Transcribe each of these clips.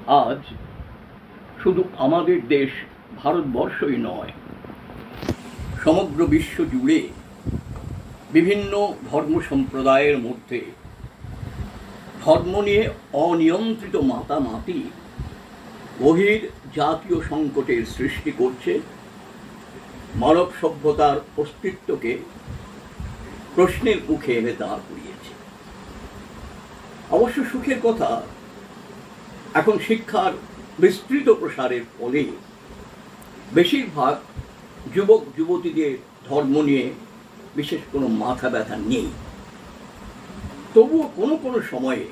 আজ শুধু আমাদের দেশ ভারতবর্ষই নয়, সমগ্র বিশ্ব জুড়ে বিভিন্ন ধর্ম সম্প্রদায়ের মধ্যে ধর্ম নিয়ে অনিয়ন্ত্রিত মাতামাতি গভীর জাতীয় সংকটের সৃষ্টি করছে, মানব সভ্যতার অস্তিত্বকে প্রশ্নের মুখে এনে দাঁড় করিয়েছে। অবশ্য সুখের কথা, এখন শিক্ষার বিস্তৃত প্রসারের ফলে বেশিরভাগ যুবক যুবতীদের ধর্ম নিয়ে বিশেষ কোনো মাথা ব্যথা নেই। তবুও কোনো কোনো সময়ে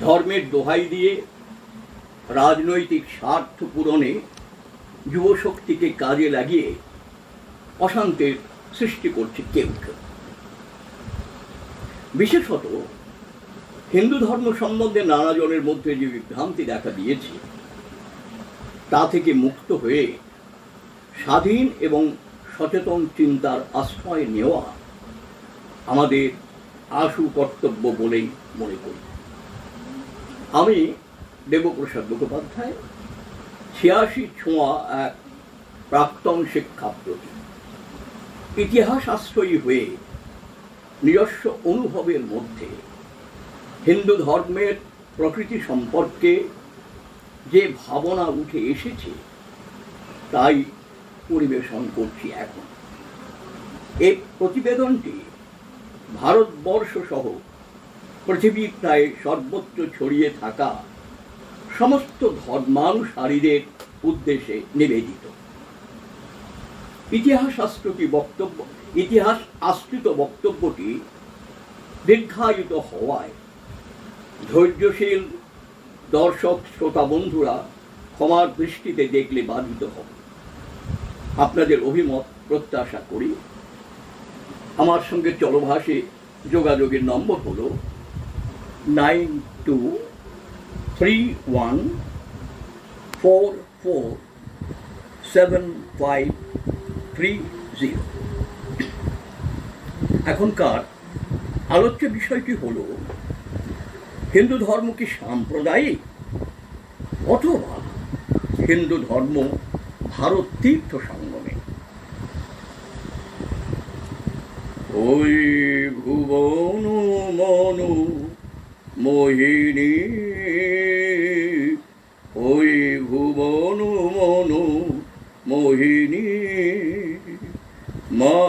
ধর্মের দোহাই দিয়ে রাজনৈতিক স্বার্থ পূরণে যুবশক্তিকে কাজে লাগিয়ে অশান্তির সৃষ্টি করছে কেউ কেউ। বিশেষত হিন্দু ধর্ম সম্বন্ধে নানা জনের মধ্যে যে বিভ্রান্তি দেখা দিয়েছে, তা থেকে মুক্ত হয়ে স্বাধীন এবং সচেতন চিন্তার আশ্রয় নেওয়া আমাদের আশু কর্তব্য বলেই মনে করি। আমি দেবপ্রসাদ মুখোপাধ্যায়, ৮৬ ছোঁয়া এক প্রাক্তন শিক্ষাপ্রতি। ইতিহাস আশ্রয়ী হয়ে নিজস্ব অনুভবের মধ্যে হিন্দু ধর্মের প্রকৃতি সম্পর্কে যে ভাবনা উঠে এসেছে তাই পরিবেশন করছি এখন। এই প্রতিবেদনটি ভারতবর্ষ সহ পৃথিবীর প্রায় সর্বত্র ছড়িয়ে থাকা সমস্ত ধর্মানুসারীদের উদ্দেশ্যে নিবেদিত। ইতিহাস আশ্রিত বক্তব্যটি দীর্ঘায়িত হওয়ায় ধৈর্যশীল দর্শক শ্রোতা বন্ধুরা ক্ষমার দৃষ্টিতে দেখলে বাধিত হবে। আপনাদের অভিমত প্রত্যাশা করি। আমার সঙ্গে চলভাষে যোগাযোগের নম্বর হল 9231447530। এখনকার আলোচ্য বিষয়টি হল হিন্দু ধর্ম কি সাম্প্রদায়িক, অথবা হিন্দু ধর্ম ভারত তীর্থ সঙ্গমে। ওই ভুবন মন মোহিনী, ওই ভুবন মন মোহিনী, মা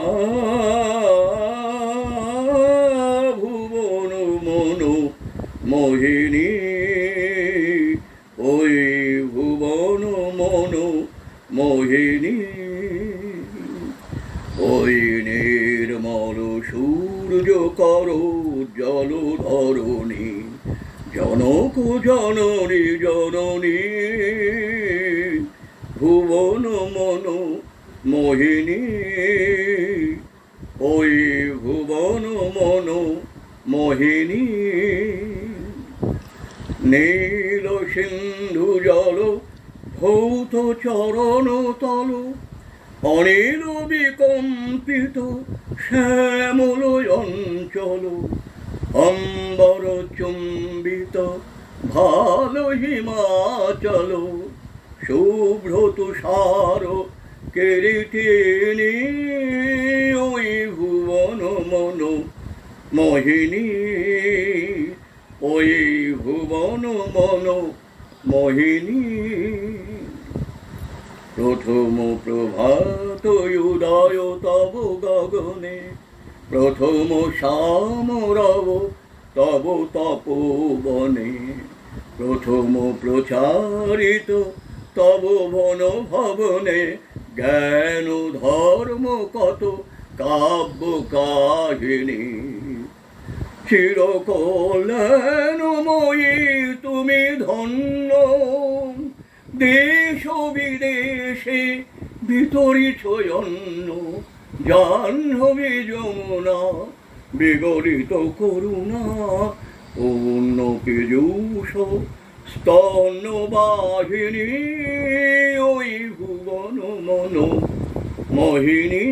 ভুবন মন মোহিনী, ওই ভুবন মন মোহিনী, ওই নির্মল সূর্য কর জল ধরণী, জনক জননী জননী, ভুবন মন মোহিনী, ওই ভুবন মন মোহিনী, নীল সিন্ধু জল ভৌত চরণ তল, অনিল বিকম্পিত শ্যামল অঞ্চল, অম্বর চুম্বিত ভালো হিমাচল, শুভ্র তুষার কিরীটিনী, ওই ভুবন মন মোহিনী, ওই ভুবন মন মোহিনী। প্রথম প্রভাত উদয় তব গগনে, প্রথম শ্যামরব তব তপবনে, প্রথম প্রচারিত তব বন ভবনে, জ্ঞান ধর্ম কত কাব্য কাহিনী, চিরকল্যাণময়ী তুমি ধন্য, দেশ বিদেশে বিতরিত অন্ন, জাহ্নবী যমুনা বিগলিত করুণা, পূর্ণ পীযূষ স্তন্য বাহিনী, ওই ভুবন মন মোহিনী,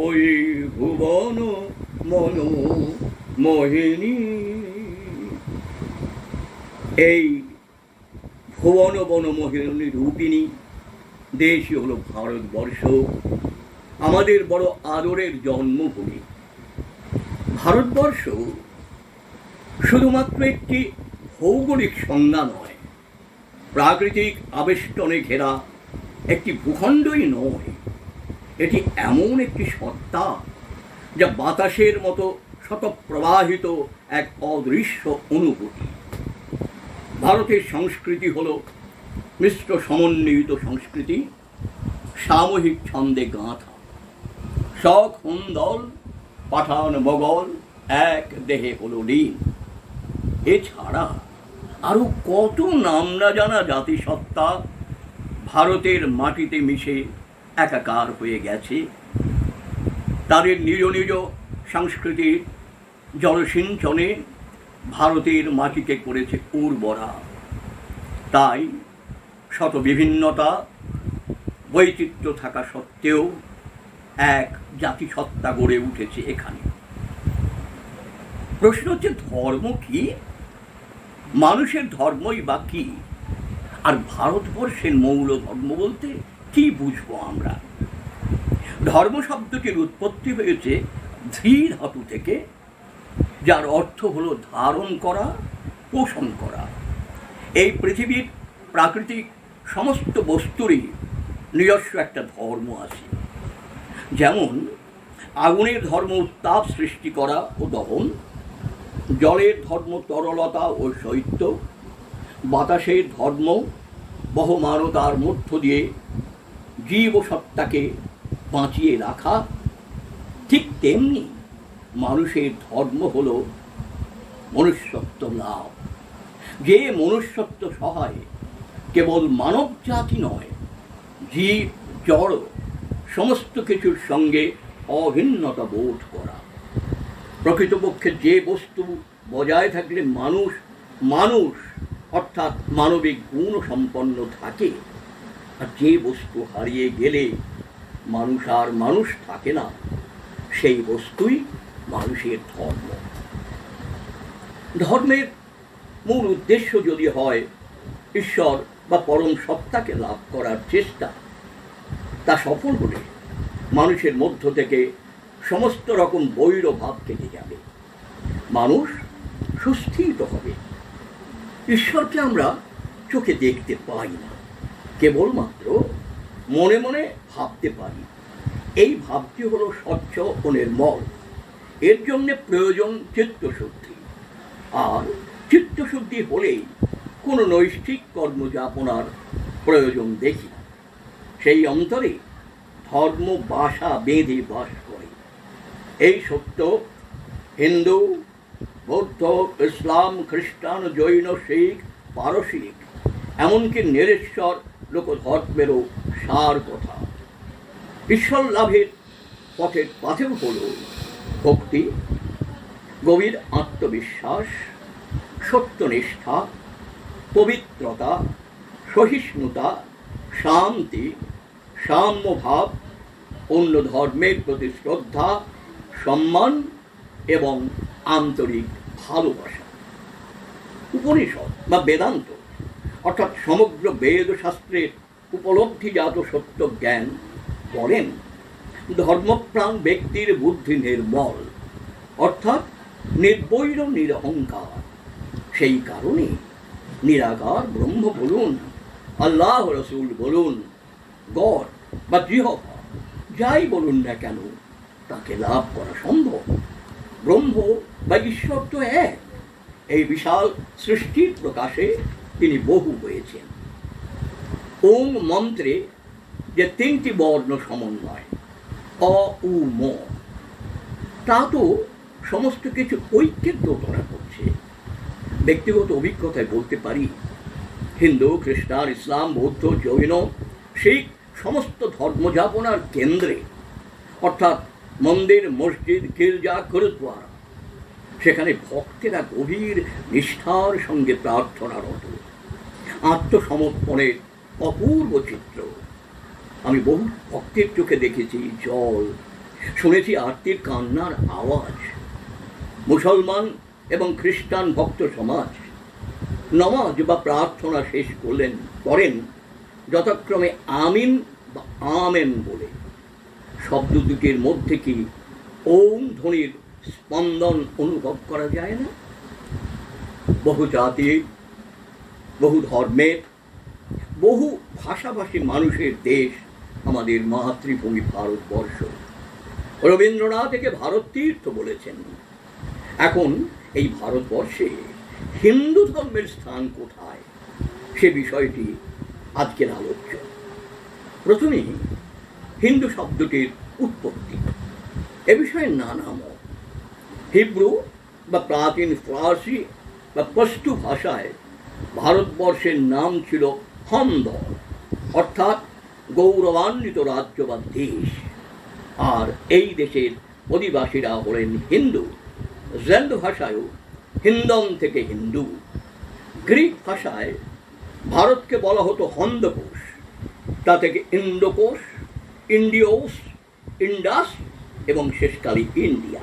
ওই ভুবন মন মোহিনী। এই ভুবন বনমোহিনী রূপিণী দেশই হলো ভারতবর্ষ, আমাদের বড় আদরের জন্মভূমি। ভারতবর্ষ শুধুমাত্র একটি ভৌগোলিক সংজ্ঞা নয়, প্রাকৃতিক আবেষ্টনে ঘেরা একটি ভূখণ্ডই নয়, এটি এমন একটি সত্তা যা বাতাসের মতো শতপ্রবাহিত এক অদৃশ্য অনুভূতি। ভারতের সংস্কৃতি হল মিশ্র সমন্বিত সংস্কৃতি, সামূহিক ছন্দে গাঁথা। শখ হুন্দল পাঠান মোগল এক দেহে হলো লীন। এছাড়া আরো কত নাম না জানা জাতিসত্তা ভারতের মাটিতে মিশে একাকার হয়ে গেছে। তাদের নিজ নিজ সংস্কৃতির জলসিঞ্চনে ভারতের মাটিকে করেছে উর্বরা। তাই শত বিভিন্নতা বৈচিত্র্য থাকা সত্ত্বেও এক জাতিসত্তা গড়ে উঠেছে এখানে। প্রশ্ন হচ্ছে, ধর্ম কি? মানুষের ধর্মই বা কি? আর ভারতবর্ষের মৌল ধর্ম বলতে কি বুঝবো আমরা? ধর্ম শব্দটির উৎপত্তি হয়েছে ধী ধাতু থেকে, যার অর্থ হলো ধারণ করা, পোষণ করা। এই পৃথিবীর প্রাকৃতিক সমস্ত বস্তুরই নিজস্ব একটা ধর্ম আছে। যেমন আগুনের ধর্ম উত্তাপ সৃষ্টি করা ও দহন, জলের ধর্ম তরলতা ও শৈত্য, বাতাসের ধর্ম বহমানতার মধ্য দিয়ে জীবসত্তাকে বাঁচিয়ে রাখা। ঠিক তেমনি মানুষের ধর্ম হল মনুষ্যত্ব লাভ। যে মনুষ্যত্ব সহায় কেবল মানব জাতি নয়, জীব জড় সমস্ত কিছুর সঙ্গে অভিন্নতা বোধ করা। প্রকৃতপক্ষে যে বস্তু বজায় থাকলে মানুষ মানুষ অর্থাৎ মানবিক গুণ সম্পন্ন থাকে, আর যে বস্তু হারিয়ে গেলে মানুষ আর মানুষ থাকে না, সেই বস্তুই মানুষের ধর্ম। ধর্মের মূল উদ্দেশ্য যদি হয় ঈশ্বর বা পরম সত্তাকে লাভ করার চেষ্টা, তা সফল হলে মানুষের মধ্য থেকে সমস্ত রকম বৈর ভাব কেটে যাবে, মানুষ সুস্থিত হবে। ঈশ্বরকে আমরা চোখে দেখতে পাই না, কেবলমাত্র মনে মনে ভাবতে পারি। এই ভাবটি হলো স্বচ্ছ ও নির্মল। এর জন্য প্রয়োজন চিত্তশুদ্ধি, আর চিত্তশুদ্ধি হলেই কোনো নৈষ্ঠিক কর্মযাপনার প্রয়োজন দেখি না। সেই অন্তরে ধর্ম বাসা বেঁধে বাস করে। এই সত্য হিন্দু, বৌদ্ধ, ইসলাম, খ্রিস্টান, জৈন, শিখ, পারসিক, এমনকি নিরেশ্বর লোকধর্মেরও সার কথা। ঈশ্বর লাভের পথের পাথেও হল ভক্তি, গভীর আত্মবিশ্বাস, সত্যনিষ্ঠা, পবিত্রতা, সহিষ্ণুতা, শান্তি, সাম্যভাব, অন্য ধর্মের প্রতি শ্রদ্ধা, সম্মান এবং আন্তরিক ভালোবাসা। উপনিষদ বা বেদান্ত অর্থাৎ সমগ্র বেদ শাস্ত্রের উপলব্ধিজাত সত্য জ্ঞান বলেন, ধর্মপ্রাণ ব্যক্তির বুদ্ধি নির্মল অর্থাৎ নির্বৈর নিরহংকার। সেই কারণে নিরাকার ব্রহ্ম বলুন, আল্লাহ রসুল বলুন, গড বা জিহ্বা যাই বলুন না কেন, তাকে লাভ করা সম্ভব। ব্রহ্ম বা ঈশ্বর তো এক। এই বিশাল সৃষ্টির প্রকাশে তিনি বহু হয়েছেন। ওম মন্ত্রে যে তিনটি বর্ণ সমন্বয়, অ উ ম, তা তো সমস্ত কিছু ঐক্যের দোতনা করছে। ব্যক্তিগত অভিজ্ঞতায় বলতে পারি, হিন্দু, খ্রিস্টান, ইসলাম, বৌদ্ধ, জৈন, শিখ সমস্ত ধর্মযাপনার কেন্দ্রে অর্থাৎ মন্দির, মসজিদ, গির্জা, গুরুদ্বারা, সেখানে ভক্তেরা গভীর নিষ্ঠার সঙ্গে প্রার্থনারত। আত্মসমর্পণের অপূর্ব চিত্র। আমি বহু ভক্তের চোখে দেখেছি জল, শুনেছি আরতির কান্নার আওয়াজ। মুসলমান এবং খ্রিস্টান ভক্ত সমাজ নামাজ বা প্রার্থনা শেষ করেন যথাক্রমে আমিন বা আমেন বলে। শব্দ দুটির মধ্যে কি ওম ধ্বনির স্পন্দন অনুভব করা যায় না? বহু জাতির, বহু ধর্মের, বহু ভাষাভাষী মানুষের দেশ আমাদের মাতৃভূমি ভারতবর্ষ। রবীন্দ্রনাথ একে ভারত তীর্থ বলেছেন। এখন এই ভারতবর্ষে হিন্দু ধর্মের স্থান কোথায়, সে বিষয়টি আজকের আলোচ্য। প্রথমে হিন্দু শব্দটির উৎপত্তি। এ বিষয়ে নানা মত। হিব্রু বা প্রাচীন ফরাসি বা পশতু ভাষায় ভারতবর্ষের নাম ছিল হন্দর, অর্থাৎ গৌরবান্বিত রাজ্য বা দেশ। আর এই দেশের অধিবাসীরা হলেন হিন্দু। জেন্দ ভাষায়ও হিন্দন থেকে হিন্দু। গ্রিক ভাষায় ভারতকে বলা হতো হন্দকোষ, তা থেকে ইন্দোকোষ, ইন্ডিওস, ইন্ডাস এবং শেষকালে ইন্ডিয়া।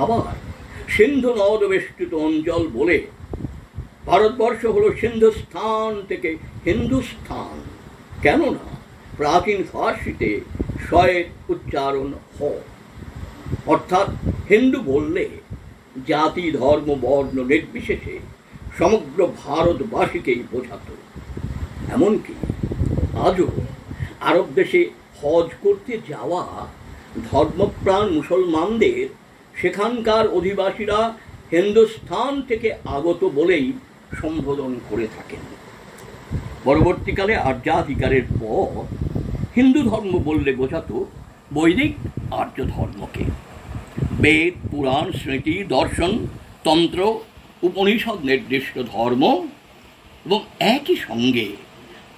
আবার সিন্ধু নদ বেষ্টিত অঞ্চল বলে ভারতবর্ষ হলো সিন্ধুস্থান থেকে হিন্দুস্থান, কেননা প্রাচীন ফার্সিতে শয়ের উচ্চারণ হ, অর্থাৎ হিন্দু বললে জাতি ধর্ম বর্ণ নির্বিশেষে সমগ্র ভারতবাসীকেই বোঝাত। এমনকি আজও আরব দেশে হজ করতে যাওয়া ধর্মপ্রাণ মুসলমানদের সেখানকার অধিবাসীরা হিন্দুস্থান থেকে আগত বলেই সম্বোধন করে থাকেন। পরবর্তীকালে আর্যাধিকারের পর হিন্দু ধর্ম বললে বোঝাত বৈদিক আর্য ধর্মকে। বেদ, পুরাণ, স্মৃতি, দর্শন, তন্ত্র, উপনিষদ নির্দিষ্ট ধর্ম এবং একই সঙ্গে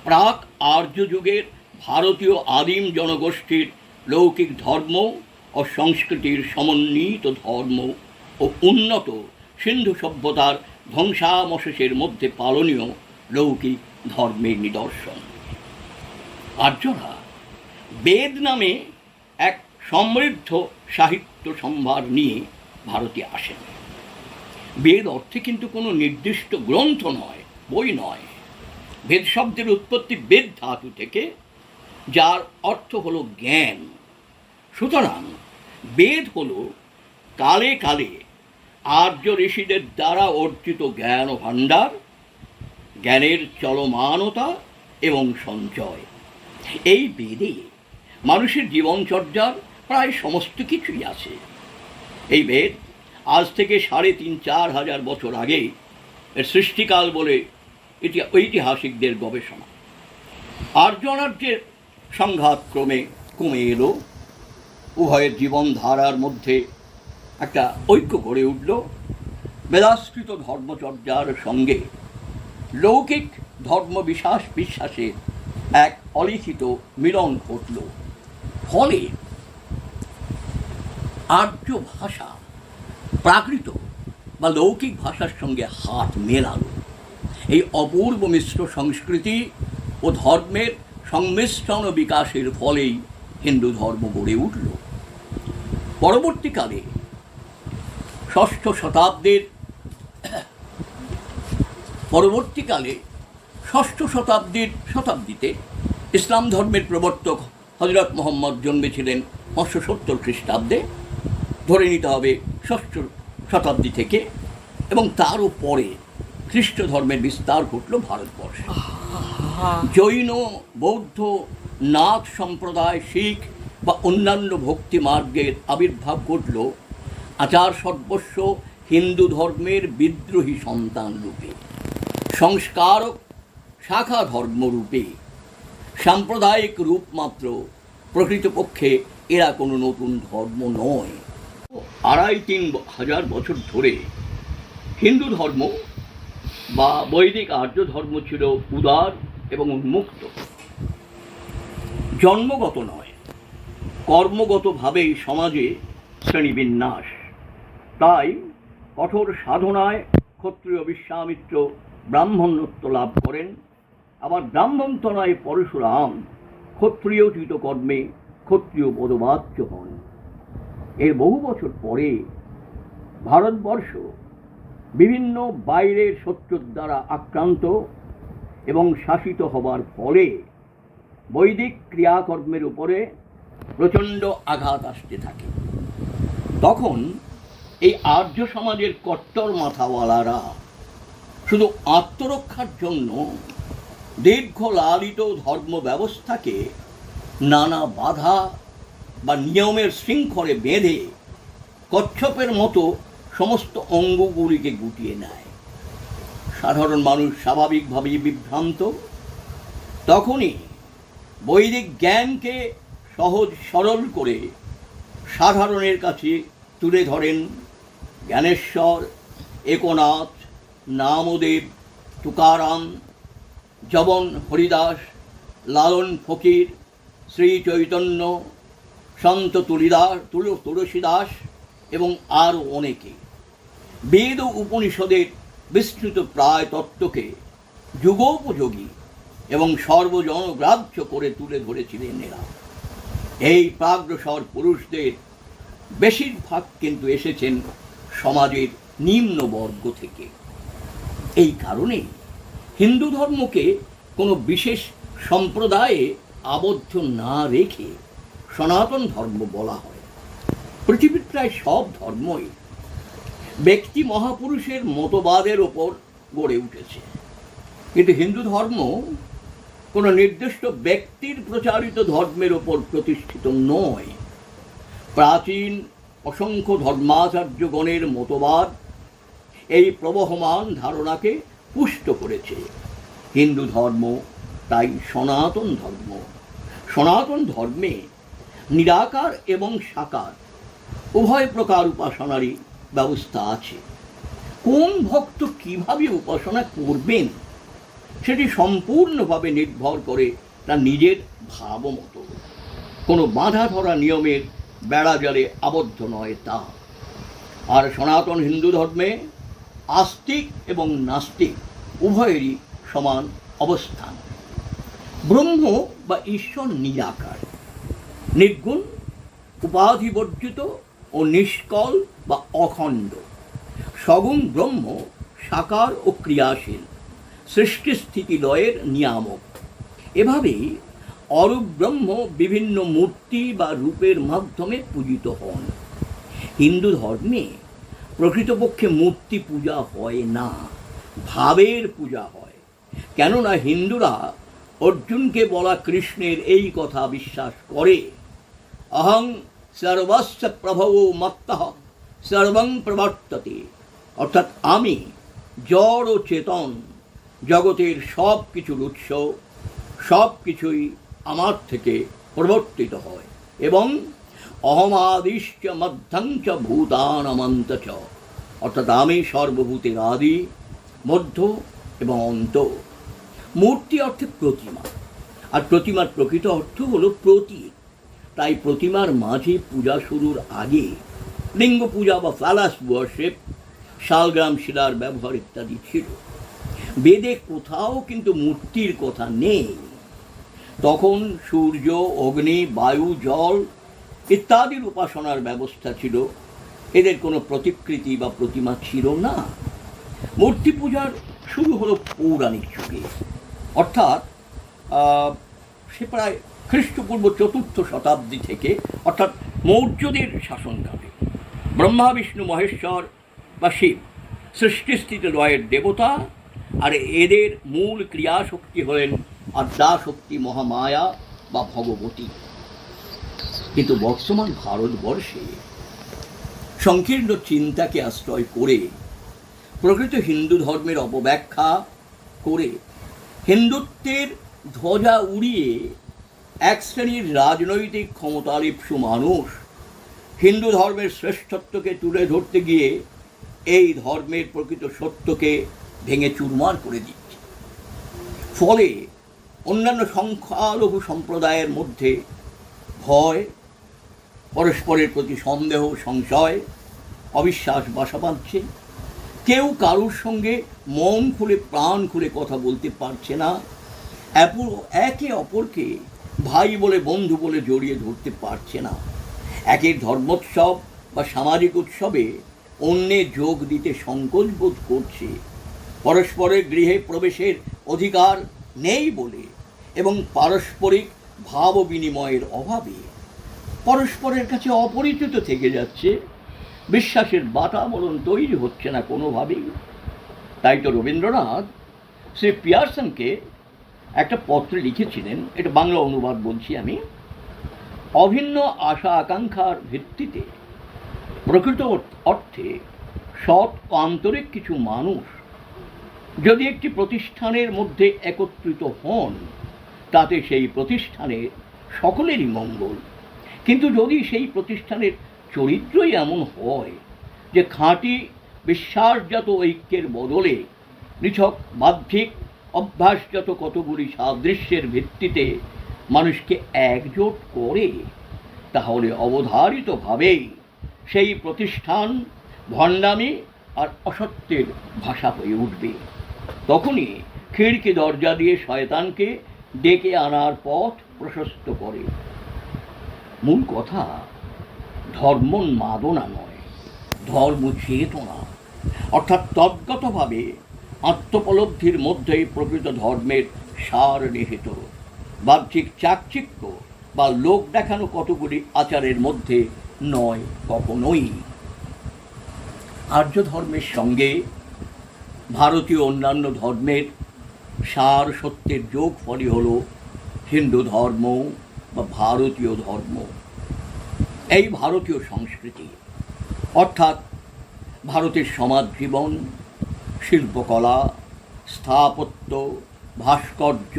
প্রাক আর্য যুগের ভারতীয় আদিম জনগোষ্ঠীর লৌকিক ধর্ম ও সংস্কৃতির সমন্বিত ধর্ম ও উন্নত সিন্ধু সভ্যতার ধ্বংসাবশেষের মধ্যে পালনীয় লৌকিক ধর্মের নিদর্শন। আর্যরা বেদ নামে এক সমৃদ্ধ সাহিত্য সম্ভার নিয়ে ভারতে আসেন। বেদ অর্থে কিন্তু কোনো নির্দিষ্ট গ্রন্থ নয়, বই নয়। বেদ শব্দের উৎপত্তি বেদ ধাতু থেকে, যার অর্থ হলো জ্ঞান। সুতরাং বেদ হলো কালে কালে আর্য ঋষিদের দ্বারা অর্জিত জ্ঞান ভাণ্ডার, জ্ঞানের চলমানতা এবং সঞ্চয়। এই বেদে মানুষের জীবনচর্যার প্রায় সমস্ত কিছুই আছে। এই বেদ আজ থেকে ৩৫-৪ হাজার বছর আগে এর সৃষ্টিকাল বলে ঐতিহাসিকদের গবেষণা। আর্য অনার্যের সংঘাত ক্রমে কমে এলো। উভয়ের জীবনধারার মধ্যে একটা ঐক্য গড়ে উঠল। বেদাশ্রিত ধর্মচর্যার সঙ্গে লৌকিক বিশ্বাসের এক অলিখিত মিলন ঘটল। ফলে আর্য ভাষা প্রাকৃত বা লৌকিক ভাষার সঙ্গে হাত মেলালো। এই অপূর্ব মিশ্র সংস্কৃতি ও ধর্মের সংমিশ্রণ বিকাশের ফলেই হিন্দু ধর্ম গড়ে উঠল। পরবর্তীকালে ষষ্ঠ শতাব্দীতে ইসলাম ধর্মের প্রবর্তক হজরত মোহাম্মদ জন্মেছিলেন 570 খ্রিস্টাব্দে, ধরে নিতে হবে ষষ্ঠ শতাব্দী থেকে, এবং তারও পরে খ্রিস্ট ধর্মের বিস্তার ঘটল ভারতবর্ষে। জৈন, বৌদ্ধ, নাথ সম্প্রদায়, শিখ বা অন্যান্য ভক্তি মার্গের আবির্ভাব ঘটল আচার সর্বস্ব হিন্দু ধর্মের বিদ্রোহী সন্তান রূপে, সংস্কারক শাখা ধর্মরূপে। সাম্প্রদায়িক রূপ মাত্র, প্রকৃতপক্ষে এরা কোনো নতুন ধর্ম নয়। ২৫০-৩ হাজার বছর ধরে হিন্দু ধর্ম বা বৈদিক আর্য ধর্ম ছিল উদার এবং উন্মুক্ত। জন্মগত নয়, কর্মগতভাবেই সমাজে শ্রেণীবিন্যাস। তাই কঠোর সাধনায় ক্ষত্রিয় বিশ্বামিত্র ব্রাহ্মণত্ব লাভ করেন। আবার ব্রাহ্মণতনায় পরশুরাম ক্ষত্রিয়োচিত কর্মে ক্ষত্রিয় পদবাচ্য হন। এর বহু বছর পরে ভারতবর্ষ বিভিন্ন বাইরের শত্রুর দ্বারা আক্রান্ত এবং শাসিত হবার ফলে বৈদিক ক্রিয়াকর্মের উপরে প্রচণ্ড আঘাত আসতে থাকে। তখন এই আর্য সমাজের কট্টর মাথাওয়ালারা শুধু আত্মরক্ষার জন্য দীর্ঘ লালিত ধর্ম ব্যবস্থাকে নানা বাধা বা নিয়মের শৃঙ্খলে বেঁধে কচ্ছপের মতো সমস্ত অঙ্গগুলিকে গুটিয়ে নেয়। সাধারণ মানুষ স্বাভাবিকভাবেই বিভ্রান্ত। তখনই বৈদিক জ্ঞানকে সহজ সরল করে সাধারণের কাছে তুলে ধরেন জ্ঞানেশ্বর, একনাথ, নামদেব, তুকারাম, জবন হরিদাস, লালন ফকির, শ্রী চৈতন্য, সন্ত তুলসীদাস এবং আরও অনেকে। বেদ ও উপনিষদের বিস্তৃত প্রায় তত্ত্বকে যুগোপযোগী এবং সর্বজনগ্রাহ্য করে তুলে ধরেছিলেন এরা। এই প্রাগ্রসর পুরুষদের বেশিরভাগ কিন্তু এসেছেন সমাজের নিম্ন বর্গ থেকে। এই কারণে হিন্দু ধর্মকে কোনো বিশেষ সম্প্রদায়ে আবদ্ধ না রেখে সনাতন ধর্ম বলা হয়। পৃথিবীর প্রায় সব ধর্মই ব্যক্তি মহাপুরুষের মতবাদের ওপর গড়ে উঠেছে, কিন্তু হিন্দু ধর্ম কোনো নির্দিষ্ট ব্যক্তির প্রচারিত ধর্মের ওপর প্রতিষ্ঠিত নয়। প্রাচীন অসংখ্য ধর্মাচার্যগণের মতবাদ এই প্রবহমান ধারণাকে পুষ্ট করেছে। হিন্দু ধর্ম তাই সনাতন ধর্ম। সনাতন ধর্মে নিরাকার এবং সাকার উভয় প্রকার উপাসনারই ব্যবস্থা আছে। কোন ভক্ত কিভাবে উপাসনা করবেন সেটি সম্পূর্ণভাবে নির্ভর করে তার নিজের ভাবমতো। কোনো বাঁধা ধরা নিয়মের বেড়াজালে আবদ্ধ নয় তা। আর সনাতন হিন্দু ধর্মে আস্তিক এবং নাস্তিক উভয়েরই সমান অবস্থান। ব্রহ্ম বা ঈশ্বর নিরাকার, নির্গুণ, উপাধিবর্জিত ও নিষ্কল বা অখণ্ড। সগুণ ব্রহ্ম সাকার ও ক্রিয়াশীল, সৃষ্টি স্থিতি লয়ের নিয়ামক। এভাবেই অরূপ ব্রহ্ম বিভিন্ন মূর্তি বা রূপের মাধ্যমে পূজিত হন। হিন্দু ধর্মে প্রকৃতপক্ষে মূর্তি পূজা হয় না, ভাবের পূজা হয়। কেননা হিন্দুরা অর্জুনকে বলা কৃষ্ণের এই কথা বিশ্বাস করে, অহং সর্বস্য প্রভবো মত্তঃ সর্বং প্রবর্ততে, অর্থাৎ আমি জড় ও চেতন, জগতের সব কিছুর উৎস, সব কিছুই আমার থেকে প্রবর্তিত হয়। এবং অহমাদিশ্চ মধ্যঞ্চ ভূতানামন্ত চ, অর্থাৎ আমি সর্বভূতের আদি, মধ্য এবং অন্ত। মূর্তি অর্থে প্রতিমা, আর প্রতিমার প্রকৃত অর্থ হলো প্রতীক। তাই প্রতিমার মাঝে পূজা শুরুর আগে লিঙ্গ পূজা বা ফ্যালাস ওয়ার্শিপ, শালগ্রাম শিলার ব্যবহার ইত্যাদি ছিল। বেদে কোথাও কিন্তু মূর্তির কথা নেই। তখন সূর্য, অগ্নি, বায়ু, জল ইত্যাদির উপাসনার ব্যবস্থা ছিল। এদের কোনো প্রতিকৃতি বা প্রতিমা ছিল না। মূর্তি পূজার শুরু হলো পৌরাণিক যুগে, অর্থাৎ সে প্রায় খ্রিস্টপূর্ব 4th শতাব্দী থেকে, অর্থাৎ মৌর্যদের শাসনকালে। ব্রহ্মা, বিষ্ণু, মহেশ্বর বা শিব সৃষ্টিস্থিতি লয়ের দেবতা, আর এদের মূল ক্রিয়াশক্তি হলেন আদ্যাশক্তি মহামায়া বা ভগবতী। কিন্তু বর্তমান ভারতবর্ষে সংকীর্ণ চিন্তাকে আশ্রয় করে প্রকৃত হিন্দু ধর্মের অপব্যাখ্যা করে হিন্দুত্বের ধ্বজা উড়িয়ে এক শ্রেণীর রাজনৈতিক ক্ষমতালিপ্সু মানুষ হিন্দু ধর্মের শ্রেষ্ঠত্বকে তুলে ধরতে গিয়ে এই ধর্মের প্রকৃত সত্যকে ভেঙে চুরমার করে দিচ্ছে। ফলে অন্যান্য সংখ্যালঘু সম্প্রদায়ের মধ্যে ভয়, পরস্পরের প্রতি সন্দেহ, সংশয়, অবিশ্বাস বাসা বাঁধছে। কেউ কারোর সঙ্গে মন খুলে প্রাণ খুলে কথা বলতে পারছে না। একে অপরকে ভাই বলে, বন্ধু বলে জড়িয়ে ধরতে পারছে না। একের ধর্মোৎসব বা সামাজিক উৎসবে অন্যে যোগ দিতে সংকোচ বোধ করছে, পরস্পরের গৃহে প্রবেশের অধিকার নেই বলে এবং পারস্পরিক ভাব বিনিময়ের অভাবে পরস্পরের কাছে অপরিচিত থেকে যাচ্ছে, বিশ্বাসের বাতাবরণ তৈরি হচ্ছে না কোনোভাবেই। তাই তো রবীন্দ্রনাথ শ্রী পিয়ারসনকে একটা পত্রে লিখেছিলেন, এটা বাংলা অনুবাদ বলছি আমি, অভিন্ন আশা আকাঙ্ক্ষার ভিত্তিতে প্রকৃত অর্থে সৎ ও আন্তরিক কিছু মানুষ যদি একটি প্রতিষ্ঠানের মধ্যে একত্রিত হন, তাতে সেই প্রতিষ্ঠানের সকলেরই মঙ্গল। কিন্তু যদি সেই প্রতিষ্ঠানের চরিত্রই এমন হয় যে খাঁটি বিশ্বাসজাত ঐক্যের বদলে নিছক বাহ্যিক অভ্যাসজাত কতগুলি সাদৃশ্যের ভিত্তিতে মানুষকে একজোট করে, তাহলে অবধারিতভাবেই সেই প্রতিষ্ঠান ভণ্ডামি আর অসত্যের ভাষা হয়ে উঠবে। তখনই খিড়কি দরজা দিয়ে শয়তানকে ডেকে আনার পথ প্রশস্ত করে। মূল কথা ধর্মোন্মাদনা নয়, ধর্ম চেতনা, অর্থাৎ তদ্গতভাবে আত্মোপলব্ধির মধ্যেই প্রকৃত ধর্মের সার নিহিত। বাহ্যিক চাকচিক্য বা লোক দেখানো কতগুলি আচারের মধ্যে নয় কখনোই। আর্য ধর্মের সঙ্গে ভারতীয় অন্যান্য ধর্মের সার সত্যের যোগ ফলই হল হিন্দু ধর্ম বা ভারতীয় ধর্ম। এই ভারতীয় সংস্কৃতি অর্থাৎ ভারতের সমাজ জীবন, শিল্পকলা, স্থাপত্য, ভাস্কর্য,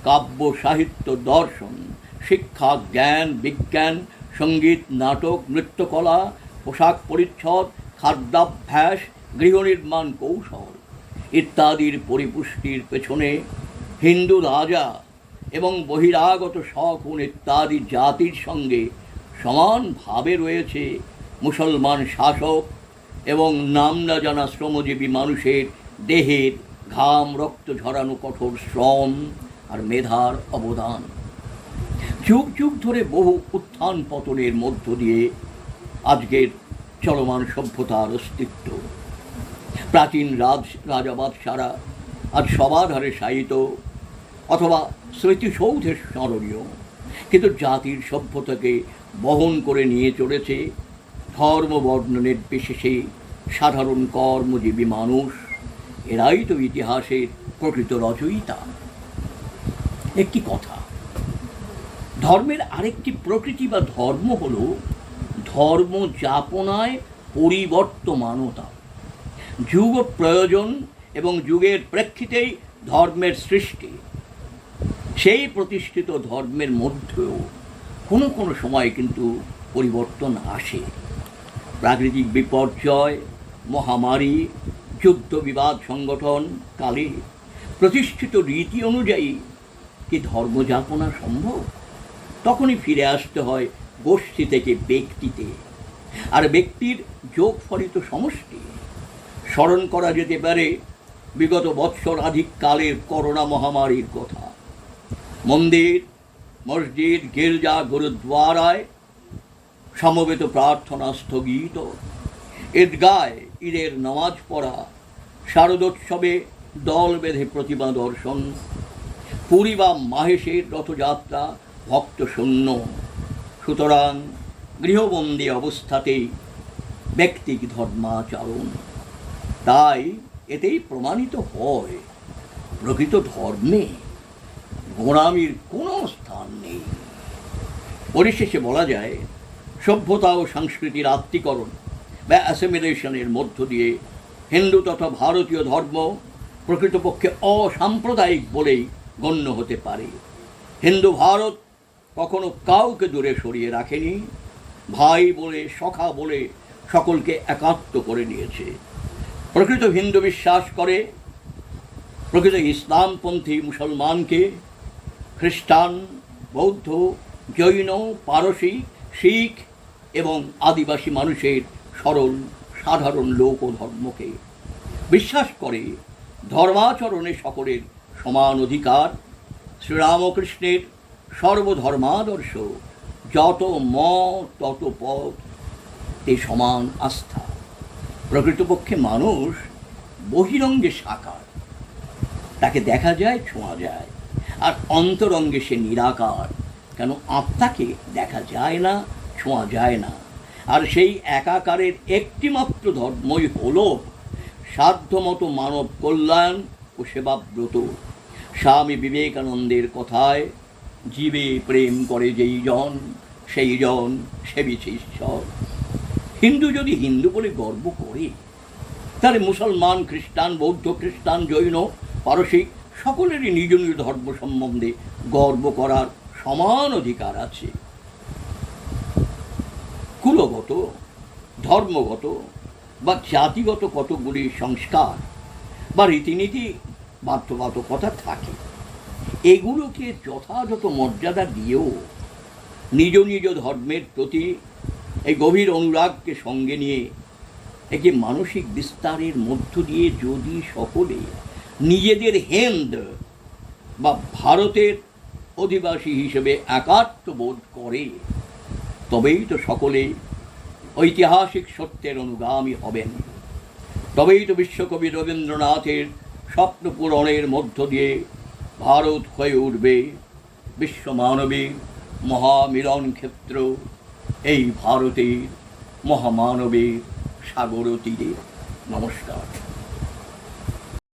কাব্য, সাহিত্য, দর্শন, শিক্ষা, জ্ঞান, বিজ্ঞান, সঙ্গীত, নাটক, নৃত্যকলা, পোশাক পরিচ্ছদ, খাদ্যাভ্যাস, গৃহনির্মাণ কৌশল ইত্যাদির পরিপুষ্টির পেছনে হিন্দু রাজা এবং বহিরাগত শকুন ইত্যাদি জাতির সঙ্গে সমানভাবে রয়েছে মুসলমান শাসক এবং নাম না জানা শ্রমজীবী মানুষের দেহের ঘাম রক্ত ঝরানো কঠোর শ্রম আর মেধার অবদান। যুগ যুগ ধরে বহু উত্থান পতনের মধ্য দিয়ে আজকের চলমান সভ্যতার অস্তিত্ব। প্রাচীন রাজাবাদশারা আজ সবাধারে শায়িত অথবা স্মৃতিসৌধের স্মরণীয়, কিন্তু জাতির সভ্যতাকে বহন করে নিয়ে চলেছে ধর্ম বর্ণ নির্বিশেষে সাধারণ কর্মজীবী মানুষ। এরাই তো ইতিহাসের প্রকৃত রচয়িতা। একটি কথা, ধর্মের আরেকটি প্রকৃতি বা ধর্ম হল ধর্ম যাপনায় পরিবর্তমানতা। যুগ প্রয়োজন এবং যুগের প্রেক্ষিতেই ধর্মের সৃষ্টি। সেই প্রতিষ্ঠিত ধর্মের মধ্যেও কোনো কোনো সময় কিন্তু পরিবর্তন আসে। প্রাকৃতিক বিপর্যয়, মহামারী, যুদ্ধ বিবাদ সংগঠন কালে প্রতিষ্ঠিত রীতি অনুযায়ী কি ধর্মযাপনা সম্ভব? তখনই ফিরে আসতে হয় গোষ্ঠী থেকে ব্যক্তিতে, আর ব্যক্তির যোগফলিত সমষ্টি। স্মরণ করা যেতে পারে বিগত বৎসরাধিক কালের করোনা মহামারীর কথা। মন্দির, মসজিদ, গির্জা, গুরুদ্বারায় সমবেত প্রার্থনা স্থগিত, ঈদগায় ঈদের নামাজ পড়া, শারদোৎসবে দল বেঁধে প্রতিমা দর্শন, পুরী বা মাহেশের রথযাত্রা ভক্ত শূন্য। সুতরাং গৃহবন্দী অবস্থাতেই ব্যক্তিক ধর্মাচরণ। তাই এতেই প্রমাণিত হয় প্রকৃত ধর্মে গোঁড়ামির কোনো স্থান নেই। পরিশেষে বলা যায়, সভ্যতা ও সংস্কৃতির আত্মীকরণ বা অ্যাসিমিলেশনের মধ্য দিয়ে হিন্দু তথা ভারতীয় ধর্ম প্রকৃতপক্ষে অসাম্প্রদায়িক বলেই গণ্য হতে পারে। হিন্দু ভারত কখনো কাউকে দূরে সরিয়ে রাখেনি, ভাই বলে সখা বলে সকলকে একাত্ম করে নিয়েছে। প্রকৃত হিন্দু বিশ্বাস করে প্রকৃত ইসলামপন্থী মুসলমানকে খ্রিস্টান, বৌদ্ধ, জৈন, পারসী, শিখ এবং আদিবাসী মানুষের সরল সাধারণ লোক ও ধর্মকে বিশ্বাস করে ধর্মাচরণে সকলের সমান অধিকার। শ্রীরামকৃষ্ণের সর্বধর্মাদর্শ যত মত তত পথ, তে সমান আস্থা। প্রকৃতপক্ষে মানুষ বহিরঙ্গে সাকার, তাকে দেখা যায়, ছোঁয়া যায়, আর অন্তরঙ্গে সে নিরাকার, কেন আত্মাকে দেখা যায় না, ছোঁয়া যায় না। আর সেই একাকারের একটিমাত্র ধর্মই হল সাধ্যমতো মানব কল্যাণ ও সেবাব্রত। স্বামী বিবেকানন্দের কথায়, জীবে প্রেম করে যেই জন, সেই জন সেবিছে ঈশ্বর। হিন্দু যদি হিন্দু বলে গর্ব করে, তাহলে মুসলমান, খ্রিস্টান, বৌদ্ধ, খ্রিস্টান, জৈন, পারসিক সকলেরই নিজ নিজ ধর্ম সম্বন্ধে গর্ব করার সমান অধিকার আছে। কুলগত, ধর্মগত বা জাতিগত কতগুলি সংস্কার বা রীতিনীতি, বাধ্যবাধকতা থাকে, এগুলোকে যথাযথ মর্যাদা দিয়েও নিজ নিজ ধর্মের প্রতি এই গভীর অনুরাগকে সঙ্গে নিয়ে একটি মানসিক বিস্তারের মধ্য দিয়ে যদি সকলে নিজেদের হেন্দ বা ভারতের অধিবাসী হিসেবে একাত্ম বোধ করে, তবেই তো সকলে ঐতিহাসিক সত্যের অনুগামী হবেন। তবেই তো বিশ্বকবি রবীন্দ্রনাথের স্বপ্ন পূরণের মধ্য দিয়ে ভারত হয়ে উঠবে বিশ্বমানবীর মহামিলন ক্ষেত্র, এই ভারতের মহামানবের সাগর তীরে। নমস্কার।